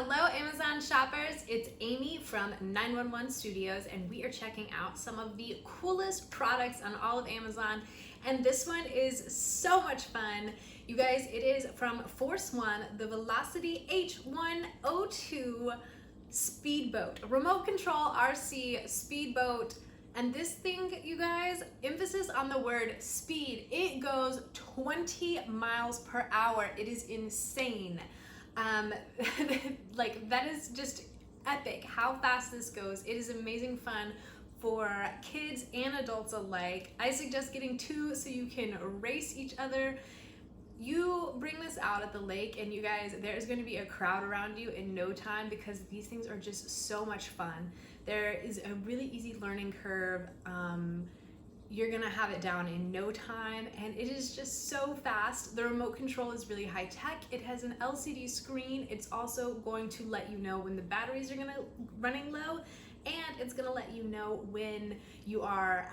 Hello Amazon shoppers, it's Amy from 911 Studios and we are checking out some of the coolest products on all of Amazon, and this one is so much fun. You guys, it is from Force1, the Velocity H102 speedboat, remote control RC speedboat. And this thing, you guys, emphasis on the word speed. It goes 20 miles per hour. It is insane. Like, that is just epic how fast this goes. It is amazing fun for kids and adults alike. I suggest getting two so you can race each other. You bring this out at the lake and you guys, there's going to be a crowd around you in no time because these things are just so much fun. There is a really easy learning curve. You're gonna have it down in no time, and it is just so fast. The remote control is really high tech. It has an LCD screen. It's also going to let you know when the batteries are running low, and it's gonna let you know when you are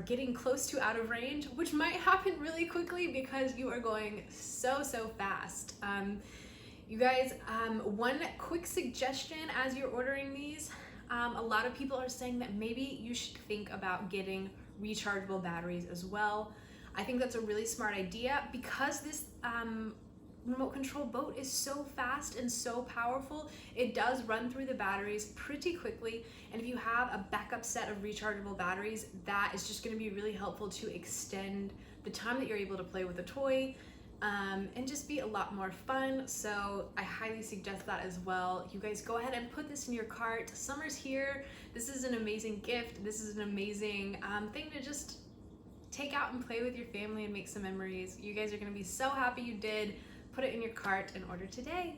getting close to out of range, which might happen really quickly because you are going so fast. You guys, one quick suggestion as you're ordering these, a lot of people are saying that maybe you should think about getting rechargeable batteries as well. I think that's a really smart idea because this remote control boat is so fast and so powerful. It does run through the batteries pretty quickly, and if you have a backup set of rechargeable batteries, that is just going to be really helpful to extend the time that you're able to play with the toy, and just be a lot more fun. So I highly suggest that as well. You guys, go ahead and put this in your cart. Summer's here. This is an amazing gift. This is an amazing thing to just take out and play with your family and make some memories. You guys are going to be so happy you did. Put it in your cart and order today.